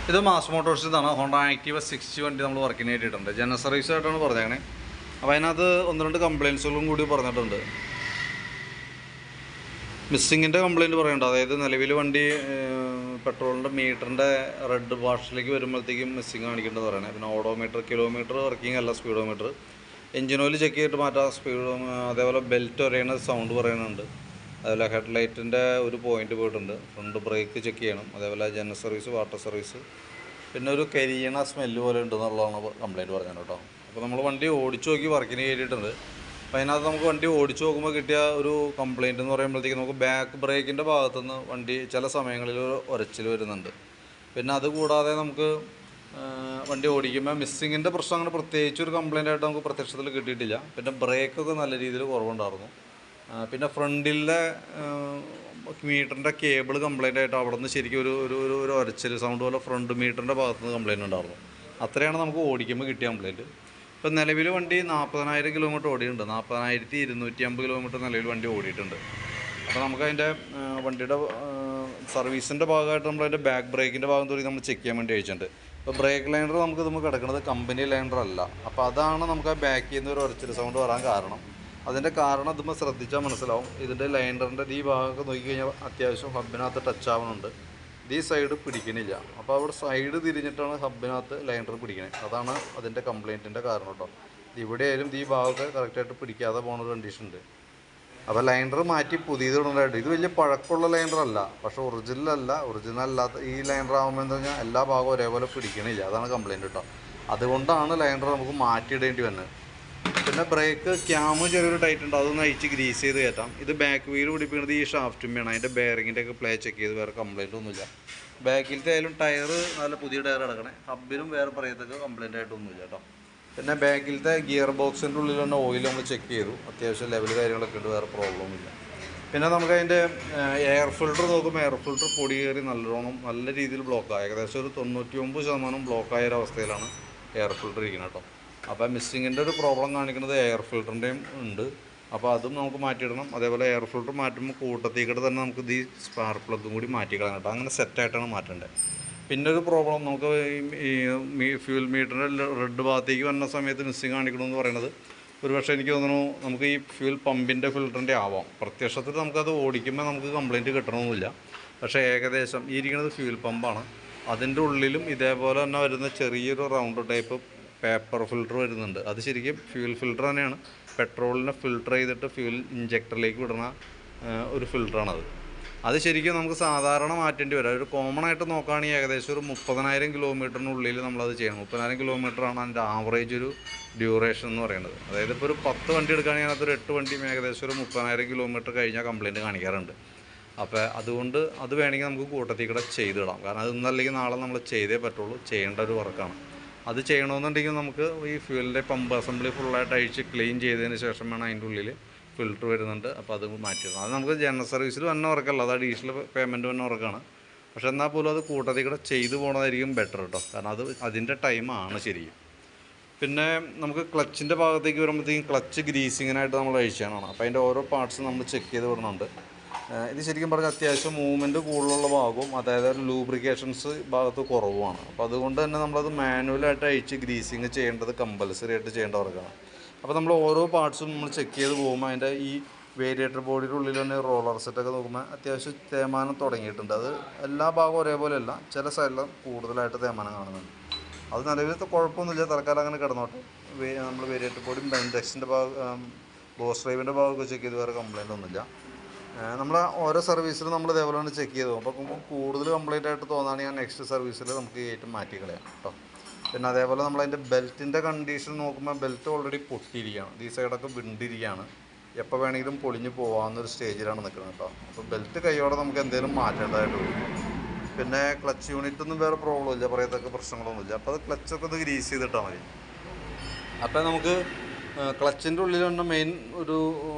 ഇത് mass മോട്ടോഴ്സിന്നാണ് Honda Activa 60 വണ്ടി നമ്മൾ വർക്കിന് വേണ്ടിയിട്ടുണ്ട്. ജനറൽ സർവീസ് ആയിട്ടാണ് പറഞ്ഞേക്കണേ. അപ്പോൾ അതിനകത്ത് 1-2 കംപ്ലയിൻസുകളും കൂടി പറഞ്ഞിട്ടുണ്ട്. മിസ്സിങ്ങിൻ്റെ കംപ്ലയിൻറ്റ് പറയുന്നുണ്ട്. അതായത് നിലവിൽ വണ്ടി പെട്രോളിൻ്റെ മീറ്ററിൻ്റെ റെഡ് വാഷിലേക്ക് വരുമ്പോഴത്തേക്കും മിസ്സിങ് കാണിക്കേണ്ടത് പറയണേ. പിന്നെ ഓഡോമീറ്റർ, കിലോമീറ്റർ വർക്കിംഗ് അല്ല, സ്പീഡോമീറ്റർ. എഞ്ചിൻ ഓയിൽ ചെക്ക് ചെയ്തിട്ട് മാറ്റാം. അതേപോലെ ബെൽറ്റ് ഒരയണ സൗണ്ട് പറയുന്നുണ്ട്. അതേപോലെ ഹെഡ്ലൈറ്റിൻ്റെ ഒരു പോയിൻ്റ് പോയിട്ടുണ്ട്. ഫ്രണ്ട് ബ്രേക്ക് ചെക്ക് ചെയ്യണം. അതേപോലെ ജനറൽ സർവീസ്, വാട്ടർ സർവീസ്. പിന്നെ ഒരു കരിയണ സ്മെല്ല് പോലെ ഉണ്ടെന്നുള്ളതാണ് കംപ്ലയിൻറ്റ് പറഞ്ഞത് കേട്ടോ. അപ്പോൾ നമ്മൾ വണ്ടി ഓടിച്ചു നോക്കി വർക്കിന് കയറിയിട്ടുണ്ട്. അപ്പോൾ അതിനകത്ത് നമുക്ക് വണ്ടി ഓടിച്ചു നോക്കുമ്പോൾ കിട്ടിയ ഒരു കംപ്ലയിൻ്റ് എന്ന് പറയുമ്പോഴത്തേക്ക് നമുക്ക് ബാക്ക് ബ്രേക്കിൻ്റെ ഭാഗത്തുനിന്ന് വണ്ടി ചില സമയങ്ങളിൽ ഉരച്ചിൽ വരുന്നുണ്ട്. പിന്നെ അതുകൂടാതെ നമുക്ക് വണ്ടി ഓടിക്കുമ്പോൾ മിസ്സിങ്ങിൻ്റെ പ്രശ്നം അങ്ങനെ പ്രത്യേകിച്ച് ഒരു കംപ്ലയിൻ്റ് ആയിട്ട് നമുക്ക് പ്രത്യക്ഷത്തിൽ കിട്ടിയിട്ടില്ല. പിന്നെ ബ്രേക്കൊക്കെ നല്ല രീതിയിൽ കുറവുണ്ടായിരുന്നു. പിന്നെ ഫ്രണ്ടിലെ മീറ്ററിൻ്റെ കേബിൾ കംപ്ലയിൻ്റ് ആയിട്ട് അവിടെ നിന്ന് ശരിക്കും ഒരു ഉരച്ചിൽ സൗണ്ട് പോലെ ഫ്രണ്ട് മീറ്ററിൻ്റെ ഭാഗത്തുനിന്ന് കംപ്ലയിൻ്റ് ഉണ്ടായിരുന്നു. അത്രയാണ് നമുക്ക് ഓടിക്കുമ്പോൾ കിട്ടിയ കംപ്ലയിൻറ്റ്. ഇപ്പം നിലവിൽ വണ്ടി 40,000 കിലോമീറ്റർ ഓടിയിട്ടുണ്ട്. 40,250 കിലോമീറ്റർ നിലവിൽ വണ്ടി ഓടിയിട്ടുണ്ട്. അപ്പോൾ നമുക്കതിൻ്റെ വണ്ടിയുടെ സർവീസിൻ്റെ ഭാഗമായിട്ട് നമ്മളതിൻ്റെ ബാക്ക് ബ്രേക്കിൻ്റെ ഭാഗം തൊട്ട് നമ്മൾ ചെക്ക് ചെയ്യാൻ വേണ്ടി അയച്ചിട്ടുണ്ട്. ഇപ്പോൾ ബ്രേക്ക് ലൈനർ നമുക്ക് കിടക്കുന്നത് കമ്പനി ലൈനർ അല്ല. അപ്പോൾ അതാണ് നമുക്ക് ആ ബാക്കിൽ നിന്ന് ഒരു ഉരച്ചിൽ സൗണ്ട് വരാൻ കാരണം. അതിൻ്റെ കാരണം ഇതുമ്പോൾ ശ്രദ്ധിച്ചാൽ മനസ്സിലാവും. ഇതിൻ്റെ ലൈനറിൻ്റെ ഈ ഭാഗമൊക്കെ നോക്കിക്കഴിഞ്ഞാൽ അത്യാവശ്യം ഹബിനകത്ത് ടച്ച് ആവുന്നുണ്ട്. ഈ സൈഡ് പിടിക്കണില്ല. അപ്പോൾ അവിടെ സൈഡ് തിരിഞ്ഞിട്ടാണ് ഹബിനകത്ത് ലൈനർ പിടിക്കണത്. അതാണ് അതിൻ്റെ കംപ്ലയിൻറ്റിൻ്റെ കാരണം കേട്ടോ. ഇവിടെ ആയാലും ഈ ഭാഗമൊക്കെ കറക്റ്റായിട്ട് പിടിക്കാതെ പോകുന്ന കണ്ടീഷൻ ഉണ്ട്. അപ്പോൾ ലൈനർ മാറ്റി പുതിയത് ഇടുന്നതായിട്ട് ഇത് വലിയ പഴക്കമുള്ള ലൈനറല്ല, പക്ഷേ ഒറിജിനൽ അല്ലാത്ത ഈ ലൈനർ ആകുമ്പോൾ എന്താ പറഞ്ഞാൽ എല്ലാ ഭാഗവും ഒരേപോലെ പിടിക്കണില്ല. അതാണ് കംപ്ലയിൻറ്റ് കേട്ടോ. അതുകൊണ്ടാണ് ലൈനർ നമുക്ക് മാറ്റിയിടേണ്ടി വന്നത്. പിന്നെ ബ്രേക്ക് ക്യാമ് ചെറിയൊരു ടൈറ്റ് ഉണ്ട്, അതൊന്ന് അയച്ച് ഗ്രീസ് ചെയ്ത് കയറ്റാം. ഇത് ബാക്ക് വീൽ പിടിപ്പിക്കുന്നത് ഈ ഷാഫ്റ്റുമ്മയാണ്. അതിൻ്റെ ബെയറിങ്ങിൻ്റെ ഒക്കെ പ്ലേ ചെക്ക് ചെയ്ത് വേറെ കംപ്ലയിൻ്റ് ഒന്നുമില്ല. ബാക്കിലത്തെ ആയാലും ടയർ നല്ല പുതിയ ടയർ കിടക്കണേ. ഹബിനും വേറെ പറയത്തൊക്കെ കംപ്ലയിൻ്റ് ആയിട്ടൊന്നുമില്ല കേട്ടോ. പിന്നെ ബാക്കിലത്തെ ഗിയർ ബോക്സിൻ്റെ ഉള്ളിൽ തന്നെ ഓയിൽ നമ്മൾ ചെക്ക് ചെയ്തു. അത്യാവശ്യം ലെവൽ കാര്യങ്ങളൊക്കെ ഉണ്ട്, വേറെ പ്രോബ്ലമില്ല. പിന്നെ നമുക്ക് അതിൻ്റെ എയർ ഫിൽട്ടർ നോക്കുമ്പോൾ എയർ ഫിൽട്ടർ പൊടി കയറി നല്ല രീതിയിൽ ബ്ലോക്കാണ്. ഏകദേശം ഒരു 99% ബ്ലോക്കായ ഒരവസ്ഥയിലാണ് എയർ ഫിൽട്ടർ ഇരിക്കുന്നത് കേട്ടോ. അപ്പോൾ മിസ്സിങ്ങിൻ്റെ ഒരു പ്രോബ്ലം കാണിക്കുന്നത് എയർ ഫിൽറ്ററിൻ്റെയും ഉണ്ട്. അപ്പോൾ അതും നമുക്ക് മാറ്റിയിടണം. അതേപോലെ എയർ ഫിൽറ്റർ മാറ്റുമ്പോൾ കൂട്ടത്തിക്കടെ തന്നെ നമുക്ക് ഈ സ്പാർക്ക് പ്ലഗും കൂടി മാറ്റിക്കളയാൻ കേട്ടോ. അങ്ങനെ സെറ്റായിട്ടാണ് മാറ്റേണ്ടത്. പിന്നെ ഒരു പ്രോബ്ലം നമുക്ക് ഈ ഫ്യൂൽ മീറ്ററിൻ്റെ റെഡ് ഭാഗത്തേക്ക് വരുന്ന സമയത്ത് മിസ്സിങ് കാണിക്കണമെന്ന് പറയുന്നത് ഒരുപക്ഷെ എനിക്ക് തോന്നുന്നു നമുക്ക് ഈ ഫ്യൂൽ പമ്പിൻ്റെ ഫിൽറ്ററിൻ്റെ ആവാം. പ്രത്യക്ഷത്തിൽ നമുക്കത് ഓടിക്കുമ്പോൾ നമുക്ക് കംപ്ലയിൻറ്റ് കിട്ടണമെന്നില്ല. പക്ഷേ ഏകദേശം ഈ ഇരിക്കുന്നത് ഫ്യൂൽ പമ്പാണ്. അതിൻ്റെ ഉള്ളിലും ഇതേപോലെ തന്നെ വരുന്ന ചെറിയൊരു റൗണ്ട് ടൈപ്പ് പേപ്പർ ഫിൽറ്റർ വരുന്നുണ്ട്. അത് ശരിക്കും ഫ്യൂൽ ഫിൽറ്റർ തന്നെയാണ്. പെട്രോളിനെ ഫിൽറ്റർ ചെയ്തിട്ട് ഫ്യൂൽ ഇഞ്ചക്ടറിലേക്ക് വിടുന്ന ഒരു ഫിൽറ്ററാണത്. അത് ശരിക്കും നമുക്ക് സാധാരണ മാറ്റേണ്ടി വരും. ഒരു കോമൺ ആയിട്ട് നോക്കുകയാണെങ്കിൽ ഏകദേശം ഒരു 30,000 കിലോമീറ്ററിനുള്ളിൽ നമ്മളത് ചെയ്യണം. 30,000 കിലോമീറ്ററാണ് അതിൻ്റെ ആവറേജ് ഒരു ഡ്യൂറേഷൻ എന്ന് പറയുന്നത്. അതായത് ഇപ്പോൾ ഒരു 10 വണ്ടി എടുക്കുകയാണെങ്കിൽ അതിനകത്തൊരു 8 വണ്ടിയും ഏകദേശം ഒരു 30,000 കിലോമീറ്റർ കഴിഞ്ഞാൽ കംപ്ലയിൻറ്റ് കാണിക്കാറുണ്ട്. അപ്പോൾ അതുകൊണ്ട് അത് വേണമെങ്കിൽ നമുക്ക് കൂട്ടത്തിൽ കൂടെ ചെയ്തിടാം. കാരണം അത് ഇന്നല്ലെങ്കിൽ നാളെ നമ്മൾ ചെയ്തേ പറ്റുള്ളൂ. ചെയ്യേണ്ട ഒരു വർക്കാണ്. അത് ചെയ്യണമെന്നുണ്ടെങ്കിൽ നമുക്ക് ഈ ഫ്യൂലിൻ്റെ പമ്പ് അസംബ്ലി ഫുള്ളായിട്ട് അഴിച്ച് ക്ലീൻ ചെയ്തതിന് ശേഷം വേണം അതിൻ്റെ ഉള്ളിൽ ഫിൽറ്റർ വരുന്നുണ്ട്. അപ്പോൾ അത് മാറ്റിയിടണം. അത് നമുക്ക് ജനറൽ സർവീസിൽ വന്ന വർക്കല്ല, അത് അഡീഷണൽ പേയ്മെൻറ്റ് വന്ന വർക്കാണ്. പക്ഷെ എന്നാൽ പോലും അത് കൂട്ടത്തിൽ കൂടെ ചെയ്തു പോകണതായിരിക്കും ബെറ്റർ കേട്ടോ. കാരണം അത് അതിൻ്റെ ടൈമാണ് ശരിക്കും. പിന്നെ നമുക്ക് ക്ലച്ചിൻ്റെ ഭാഗത്തേക്ക് വരുമ്പോഴത്തേക്കും ക്ലച്ച് ഗ്രീസിങ്ങിനായിട്ട് നമ്മൾ അഴിച്ചാണ്. അപ്പോൾ അതിൻ്റെ ഓരോ പാർട്സും നമ്മൾ ചെക്ക് ചെയ്ത് വിടുന്നുണ്ട്. ഇത് ശരിക്കും പറഞ്ഞാൽ അത്യാവശ്യം മൂവ്മെൻറ്റ് കൂടുതലുള്ള ഭാഗവും അതായത് ലൂബ്രിക്കേഷൻസ് ഭാഗത്ത് കുറവുമാണ്. അപ്പോൾ അതുകൊണ്ട് തന്നെ നമ്മളത് മാനുവലായിട്ട് അഴിച്ച് ഗ്രീസിങ് ചെയ്യേണ്ടത് കമ്പൽസറി ആയിട്ട് ചെയ്യേണ്ട വർക്കാണ്. അപ്പോൾ നമ്മൾ ഓരോ പാർട്സും നമ്മൾ ചെക്ക് ചെയ്ത് പോകുമ്പോൾ അതിൻ്റെ ഈ വേരിയേറ്റർ ബോഡിയുടെ ഉള്ളിൽ തന്നെ റോളർ സെറ്റൊക്കെ നോക്കുമ്പോൾ അത്യാവശ്യം തേയ്മാനം തുടങ്ങിയിട്ടുണ്ട്. അത് എല്ലാ ഭാഗവും ഒരേപോലെ അല്ല, ചില സൈഡിലും കൂടുതലായിട്ട് തേയ്മാനം കാണുന്നുണ്ട്. അത് നിലവിലത്തെ കുഴപ്പമൊന്നുമില്ല, തൽക്കാലം അങ്ങനെ കിടന്നോട്ടെ. നമ്മൾ വേരിയേറ്റർ ബോഡിയും ഇൻഡക്ഷൻ്റെ ഭാഗം ബോസ് ഡ്രൈവിൻ്റെ ഭാഗമൊക്കെ ചെക്ക് ചെയ്ത് വേറെ കംപ്ലയിൻ്റ് ഒന്നുമില്ല. നമ്മൾ ഓരോ സർവീസിലും നമ്മൾ ഇതേപോലെ തന്നെ ചെക്ക് ചെയ്തു. അപ്പോൾ കൂടുതൽ കംപ്ലയിൻ്റ് ആയിട്ട് തോന്നുകയാണെങ്കിൽ നെക്സ്റ്റ് സർവീസിൽ നമുക്ക് ഏറ്റവും മാറ്റി കളയാം കേട്ടോ. പിന്നെ അതേപോലെ നമ്മളതിൻ്റെ ബെൽറ്റിൻ്റെ കണ്ടീഷൻ നോക്കുമ്പോൾ ബെൽറ്റ് ഓൾറെഡി പൊട്ടിയിരിക്കുകയാണ്. ഈ സൈഡൊക്കെ വിണ്ടിരിക്കുകയാണ്. എപ്പോൾ വേണമെങ്കിലും പൊളിഞ്ഞ് പോകാവുന്നൊരു സ്റ്റേജിലാണ് നിൽക്കുന്നത് കേട്ടോ. അപ്പോൾ ബെൽറ്റ് കൈയോടെ നമുക്ക് എന്തെങ്കിലും മാറ്റേണ്ടതായിട്ട് വരും. പിന്നെ ക്ലച്ച് യൂണിറ്റൊന്നും വേറെ പ്രോബ്ലം ഇല്ല, പറയത്തക്ക പ്രശ്നങ്ങളൊന്നുമില്ല. അപ്പോൾ അത് ക്ലച്ചൊക്കെ ഒന്ന് ഗ്രീസ് ചെയ്തിട്ടാൽ മതി. അപ്പോൾ നമുക്ക് ക്ലച്ചിൻ്റെ ഉള്ളിൽ തന്നെ മെയിൻ ഒരു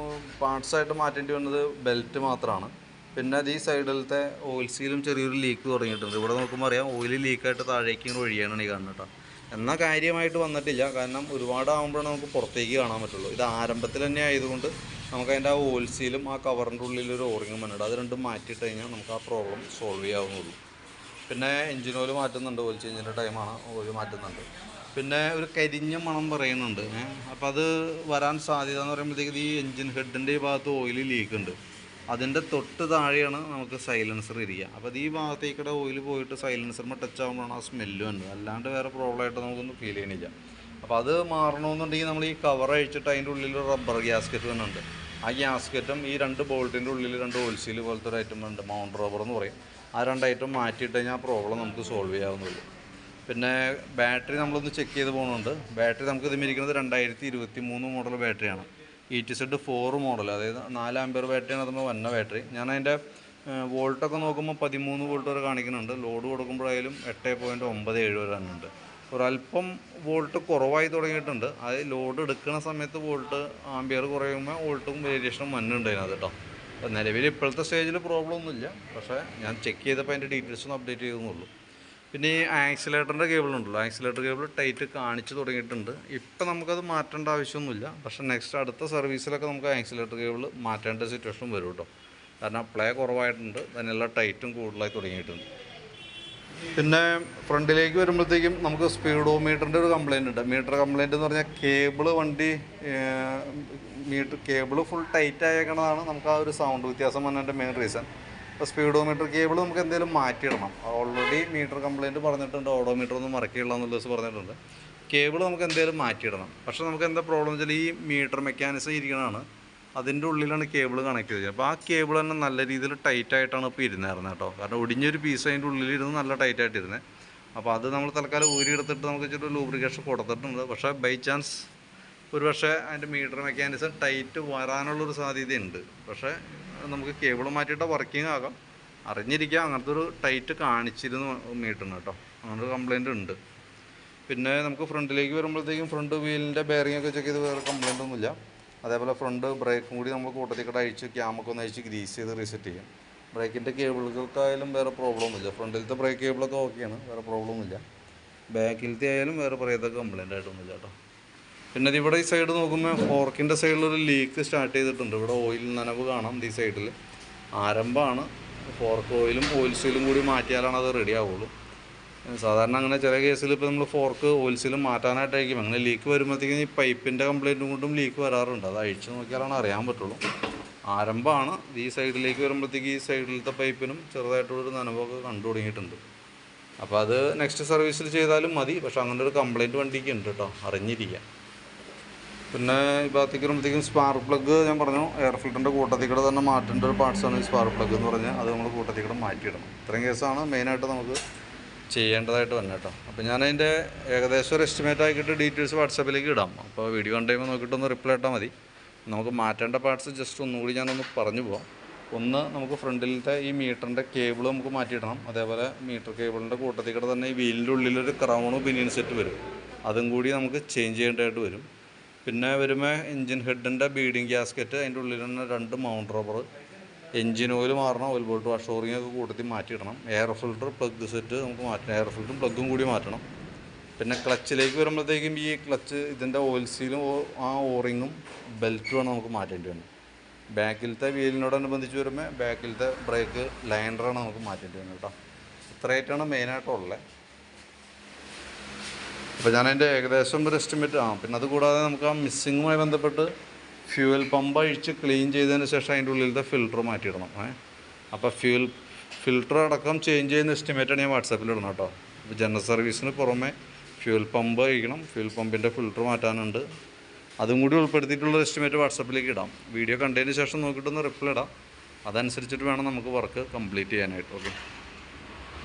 പാർട്സായിട്ട് മാറ്റേണ്ടി വന്നത് ബെൽറ്റ് മാത്രമാണ്. പിന്നെ ഈ സൈഡിലത്തെ ഓയിൽ സീലും ചെറിയൊരു ലീക്ക് തുടങ്ങിയിട്ടുണ്ട്. ഇവിടെ നോക്കുമ്പോൾ അറിയാം ഓയിൽ ലീക്കായിട്ട് താഴേക്ക് ഇങ്ങനെ ഒഴിയാണ് ഈ കാണുന്നത് കേട്ടോ. എന്നാൽ കാര്യമായിട്ട് വന്നിട്ടില്ല, കാരണം ഒരുപാടാകുമ്പോഴാണ് നമുക്ക് പുറത്തേക്ക് കാണാൻ പറ്റുള്ളൂ. ഇത് ആരംഭത്തിൽ തന്നെ ആയതുകൊണ്ട് നമുക്ക് അതിൻ്റെ ആ ഓയിൽ സീലും ആ കവറിൻ്റെ ഉള്ളിലൊരു ഓറിങ്ങും വന്നിട്ട് അത് രണ്ടും മാറ്റിയിട്ട് കഴിഞ്ഞാൽ നമുക്ക് ആ പ്രോബ്ലം സോൾവ് ചെയ്യാവുന്നുള്ളൂ. പിന്നെ എഞ്ചിൻ ഓയിൽ മാറ്റുന്നുണ്ട്, ഓയിൽ ചേഞ്ചിൻ്റെ ടൈമാണ്, ഓയിൽ മാറ്റുന്നുണ്ട്. പിന്നെ ഒരു കരിഞ്ഞ മണം പറയുന്നുണ്ട്. അപ്പോൾ അത് വരാൻ സാധ്യത എന്ന് പറയുമ്പോഴത്തേക്ക് ഈ എഞ്ചിൻ ഹെഡിൻ്റെ ഈ ഭാഗത്ത് ഓയിൽ ലീക്ക് ഉണ്ട്. അതിൻ്റെ തൊട്ട് താഴെയാണ് നമുക്ക് സൈലൻസർ ഇരിക്കുക. അപ്പോൾ അത് ഈ ഭാഗത്തേക്കൂടെ ഓയിൽ പോയിട്ട് സൈലൻസറിന് ടച്ച് ആകുമ്പോഴാണ് ആ സ്മെല്ല് ഉണ്ട്. അല്ലാണ്ട് വേറെ പ്രോബ്ലമായിട്ട് നമുക്കൊന്നും ഫീൽ ചെയ്യണില്ല. അപ്പോൾ അത് മാറണമെന്നുണ്ടെങ്കിൽ നമ്മൾ ഈ കവർ അഴിച്ചിട്ട് അതിൻ്റെ ഉള്ളിൽ റബ്ബർ ഗ്യാസ്കറ്റ് തന്നെ ഉണ്ട്. ആ ഗ്യാസ്കറ്റും ഈ 2 ബോൾട്ടിൻ്റെ ഉള്ളിൽ 2 ഓയിൽ സീൽ പോലത്തെ ഒരു ഐറ്റം ഉണ്ട്, മൗണ്ട് റബ്ബർ എന്ന് പറയും. ആ 2 ഐറ്റം മാറ്റിയിട്ട് കഴിഞ്ഞാൽ ആ പ്രോബ്ലം നമുക്ക് സോൾവ് ചെയ്യാവുന്നുള്ളൂ. പിന്നെ ബാറ്ററി നമ്മളൊന്ന് ചെക്ക് ചെയ്ത് പോകുന്നുണ്ട്. ബാറ്ററി നമുക്ക് ഇതിരിക്കുന്നത് 2023 മോഡൽ ബാറ്ററിയാണ്. ETZ4 മോഡൽ, അതായത് 4 ആമ്പിയർ ബാറ്ററിയാണ് അതുമ്പോൾ വന്ന ബാറ്ററി. ഞാൻ അതിൻ്റെ വോൾട്ടൊക്കെ നോക്കുമ്പോൾ 13 വോൾട്ട് വരെ കാണിക്കുന്നുണ്ട്. ലോഡ് കൊടുക്കുമ്പോഴായാലും 8.97 വരെ ഉണ്ട്. ഒരല്പം വോൾട്ട് കുറവായി തുടങ്ങിയിട്ടുണ്ട്. അത് ലോഡ് എടുക്കുന്ന സമയത്ത് വോൾട്ട് ആമ്പിയർ കുറയുമ്പോൾ വോൾട്ടും വേരിയേഷനും വന്നിട്ടുണ്ട് അതിനകത്ത് കേട്ടോ. അപ്പോൾ നിലവിൽ ഇപ്പോഴത്തെ സ്റ്റേജിൽ പ്രോബ്ലം ഒന്നുമില്ല. പക്ഷേ ഞാൻ ചെക്ക് ചെയ്തപ്പോൾ അതിൻ്റെ ഡീറ്റെയിൽസ് ഒന്ന് അപ്ഡേറ്റ് ചെയ്തെന്നുള്ളൂ. പിന്നെ ഈ ആക്സിലേറ്ററിൻ്റെ കേബിൾ ഉണ്ടല്ലോ, ആക്സിലേറ്റർ കേബിൾ ടൈറ്റ് കാണിച്ച് തുടങ്ങിയിട്ടുണ്ട്. ഇപ്പം നമുക്കത് മാറ്റേണ്ട ആവശ്യമൊന്നുമില്ല. പക്ഷേ നെക്സ്റ്റ് അടുത്ത സർവീസിലൊക്കെ നമുക്ക് ആക്സിലേറ്റർ കേബിൾ മാറ്റേണ്ട സിറ്റുവേഷൻ വരും കേട്ടോ. കാരണം പ്ലേ കുറവായിട്ടുണ്ട്, അതിനെല്ലാം ടൈറ്റും കൂടുതലായി തുടങ്ങിയിട്ടുണ്ട്. പിന്നെ ഫ്രണ്ടിലേക്ക് വരുമ്പോഴത്തേക്കും നമുക്ക് സ്പീഡോമീറ്ററിൻ്റെ ഒരു കംപ്ലയിൻ്റ് ഉണ്ട്. മീറ്റർ കംപ്ലയിൻ്റ് എന്ന് പറഞ്ഞാൽ കേബിൾ വണ്ടി കേബിൾ ഫുൾ ടൈറ്റ് ആയേക്കണതാണ് നമുക്ക് ആ ഒരു സൗണ്ട് വ്യത്യാസം വന്നതിൻ്റെ മെയിൻ റീസൺ. അപ്പോൾ സ്പീഡോമീറ്റർ കേബിൾ നമുക്ക് എന്തെങ്കിലും മാറ്റിയിടണം. ഓൾറെഡി മീറ്റർ കംപ്ലയിൻറ്റ് പറഞ്ഞിട്ടുണ്ട്, ഓഡോമീറ്റർ ഒന്നും മറക്കിയുള്ള എന്നുള്ള ദിവസം പറഞ്ഞിട്ടുണ്ട്. കേബിൾ നമുക്ക് എന്തെങ്കിലും മാറ്റിയിടണം. പക്ഷേ നമുക്ക് എന്താ പ്രോബ്ലം വെച്ചാൽ ഈ മീറ്റർ മെക്കാനിസം ഇരിക്കണതാണ്, അതിൻ്റെ ഉള്ളിലാണ് കേബിൾ കണക്ട് ചെയ്തത്. അപ്പോൾ ആ കേബിൾ തന്നെ നല്ല രീതിയിൽ ടൈറ്റായിട്ടാണ് ഇപ്പോൾ ഇരുന്നായിരുന്നത് കേട്ടോ. കാരണം ഒടിഞ്ഞൊരു പീസ് അതിൻ്റെ ഉള്ളിലിരുന്ന് നല്ല ടൈറ്റായിട്ടിരുന്നത്. അപ്പോൾ അത് നമ്മൾ തൽക്കാലം ഊരിയെടുത്തിട്ട് നമുക്ക് ഇച്ചിരി ലൂബ്രിക്കേഷൻ കൊടുത്തിട്ടുണ്ട്. പക്ഷേ ബൈ ചാൻസ് ഒരു പക്ഷേ അതിൻ്റെ മീറ്റർ മെക്കാനിസം ടൈറ്റ് വരാനുള്ളൊരു സാധ്യതയുണ്ട്. പക്ഷേ നമുക്ക് കേബിൾ മാറ്റിയിട്ട് വർക്കിംഗ് ആകാം, അറിഞ്ഞിരിക്കുക. അങ്ങനത്തെ ഒരു ടൈറ്റ് കാണിച്ചിരുന്നു മീറ്ററിന് കേട്ടോ. അങ്ങനൊരു കംപ്ലയിൻ്റ് ഉണ്ട്. പിന്നെ നമുക്ക് ഫ്രണ്ടിലേക്ക് വരുമ്പോഴത്തേക്കും ഫ്രണ്ട് വീലിൻ്റെ ബെയറിംഗ് ഒക്കെ ചെക്ക് ചെയ്ത് വേറെ കംപ്ലയിൻ്റ് ഒന്നുമില്ല. അതേപോലെ ഫ്രണ്ട് ബ്രേക്കും കൂടി നമ്മൾ കൂട്ടത്തിക്കട അഴിച്ച് ക്യാമൊക്കെ ഒന്ന് അഴിച്ച് ഗ്രീസ് ചെയ്ത് റീസെറ്റ് ചെയ്യാം. ബ്രേക്കിൻ്റെ കേബിളുകൾക്കായാലും വേറെ പ്രോബ്ലം ഒന്നുമില്ല. ഫ്രണ്ടിലത്തെ ബ്രേക്ക് കേബിളൊക്കെ ഓക്കെയാണ്, വേറെ പ്രോബ്ലം ഒന്നുമില്ല. ബാക്കിലത്തെ ആയാലും വേറെ പറയത്തൊക്കെ കംപ്ലയിൻ്റ് ആയിട്ടൊന്നുമില്ല കേട്ടോ. പിന്നെ ഇവിടെ ഈ സൈഡ് നോക്കുമ്പോൾ ഫോർക്കിൻ്റെ സൈഡിലൊരു ലീക്ക് സ്റ്റാർട്ട് ചെയ്തിട്ടുണ്ട്. ഇവിടെ ഓയിൽ നനവ് കാണാം ഈ സൈഡിൽ. ആരംഭമാണ്. ഫോർക്ക് ഓയിലും ഓയിൽ സീലും കൂടി മാറ്റിയാലാണ് അത് റെഡി ആവുള്ളൂ. സാധാരണ അങ്ങനെ ചില കേസിൽ ഇപ്പോൾ നമ്മൾ ഫോർക്ക് ഓയിൽ സീലും മാറ്റാനായിട്ടായിരിക്കും. അങ്ങനെ ലീക്ക് വരുമ്പോഴത്തേക്കും ഈ പൈപ്പിൻ്റെ കംപ്ലയിൻറ്റും കൊണ്ടും ലീക്ക് വരാറുണ്ട്. അത് അഴിച്ച് നോക്കിയാലാണ് അറിയാൻ പറ്റുള്ളൂ. ആരംഭമാണ്. ഈ സൈഡിലേക്ക് വരുമ്പോഴത്തേക്ക് ഈ സൈഡിലത്തെ പൈപ്പിനും ചെറുതായിട്ടുള്ളൊരു നനവൊക്കെ കണ്ടു തുടങ്ങിയിട്ടുണ്ട്. അപ്പോൾ അത് നെക്സ്റ്റ് സർവീസിൽ ചെയ്താലും മതി. പക്ഷേ അങ്ങനെ ഒരു കംപ്ലയിൻറ്റ് വണ്ടിക്ക് ഉണ്ട് കേട്ടോ, അറിഞ്ഞിരിക്കുക. പിന്നെ ഈ ഭാഗത്തേക്ക് വരുമ്പോഴത്തേക്കും സ്പാർക്ക് പ്ലഗ് ഞാൻ പറഞ്ഞു, എയർ ഫിൽറ്ററിൻ്റെ കൂട്ടത്തിക്കടെ തന്നെ മാറ്റേണ്ട ഒരു പാർട്സാണ് ഈ സ്പാർക്ക് പ്ലഗ് എന്ന് പറഞ്ഞാൽ. അത് നമ്മൾ കൂട്ടത്തിക്കടെ മാറ്റിയിടണം. ഇത്രയും കേസാണ് മെയിനായിട്ട് നമുക്ക് ചെയ്യേണ്ടതായിട്ട് വന്നത് കേട്ടോ. അപ്പോൾ ഞാനതിൻ്റെ ഏകദേശം ഒരു എസ്റ്റിമേറ്റ് ആക്കിയിട്ട് ഡീറ്റെയിൽസ് വാട്സാപ്പിലേക്ക് ഇടാം. അപ്പോൾ വീഡിയോ കണ്ടു കഴിയുമ്പോൾ നോക്കിയിട്ടൊന്ന് റിപ്ലൈ ഇട്ടാൽ മതി. നമുക്ക് മാറ്റേണ്ട പാർട്സ് ജസ്റ്റ് ഒന്നുകൂടി ഞാനൊന്ന് പറഞ്ഞു പോകാം. ഒന്ന്, നമുക്ക് ഫ്രണ്ടിലത്തെ ഈ മീറ്ററിൻ്റെ കേബിൾ നമുക്ക് മാറ്റിയിടണം. അതേപോലെ മീറ്റർ കേബിളിൻ്റെ കൂട്ടത്തിക്കടെ തന്നെ ഈ വീലിൻ്റെ ഉള്ളിലൊരു ക്രൗണും പിനിയൻ സെറ്റ് വരും, അതും കൂടി നമുക്ക് ചേഞ്ച് ചെയ്യേണ്ടതായിട്ട് വരും. പിന്നെ വരുമ്പോൾ എൻജിൻ ഹെഡിൻ്റെ ബീഡിങ് ഗ്യാസ്കറ്റ്, അതിൻ്റെ ഉള്ളിൽ തന്നെ 2 മൗണ്ട് റബ്ബർ, എൻജിൻ ഓയിൽ മാറണം, ഓയിൽ ബോൾട്ട് വാഷോറിങ് ഒക്കെ കൂട്ടത്തി മാറ്റിയിടണം. എയർ ഫിൽറ്റർ പ്ലഗ് സെറ്റ് നമുക്ക് മാറ്റണം, എയർ ഫിൽറ്ററും പ്ലഗും കൂടി മാറ്റണം. പിന്നെ ക്ലച്ചിലേക്ക് വരുമ്പോഴത്തേക്കും ഈ ക്ലച്ച് ഇതിൻ്റെ ഓയിൽ സീലും ആ ഓറിങ്ങും ബെൽറ്റുമാണ് നമുക്ക് മാറ്റേണ്ടി വരുന്നത്. ബാക്കിലത്തെ വീലിനോടനുബന്ധിച്ച് വരുമ്പോൾ ബാക്കിലത്തെ ബ്രേക്ക് ലൈനറാണ് നമുക്ക് മാറ്റേണ്ടി വരുന്നത് കേട്ടോ. ഇത്രയായിട്ടാണ് മെയിനായിട്ടുള്ളത്. അപ്പോൾ ഞാനതിൻ്റെ ഏകദേശം ഒരു എസ്റ്റിമേറ്റ് പിന്നെ അതുകൂടാതെ നമുക്ക് ആ മിസ്സിങ്ങുമായി ബന്ധപ്പെട്ട് ഫ്യൂവൽ പമ്പ് അഴിച്ച് ക്ലീൻ ചെയ്തതിന് ശേഷം അതിൻ്റെ ഉള്ളിലത്തെ ഫിൽറ്റർ മാറ്റിയിടണം. അപ്പോൾ ഫിൽറ്റർ അടക്കം ചേഞ്ച് ചെയ്യുന്ന എസ്റ്റിമേറ്റാണ് ഞാൻ വാട്സാപ്പിൽ ഇടണം കേട്ടോ. അപ്പോൾ ജനറൽ സർവീസിന് പുറമെ ഫ്യൂവൽ പമ്പ് അഴിക്കണം, ഫ്യൂവൽ പമ്പിൻ്റെ ഫിൽറ്റർ മാറ്റാനുണ്ട്. അതും കൂടി ഉൾപ്പെടുത്തിയിട്ടുള്ള എസ്റ്റിമേറ്റ് വാട്സാപ്പിലേക്ക് ഇടാം. വീഡിയോ കണ്ടതിന് ശേഷം നോക്കിയിട്ടൊന്ന് റിപ്ലൈ ഇടാം. അതനുസരിച്ചിട്ട് വേണം നമുക്ക് വർക്ക് കംപ്ലീറ്റ് ചെയ്യാനായിട്ട്. ഓക്കെ.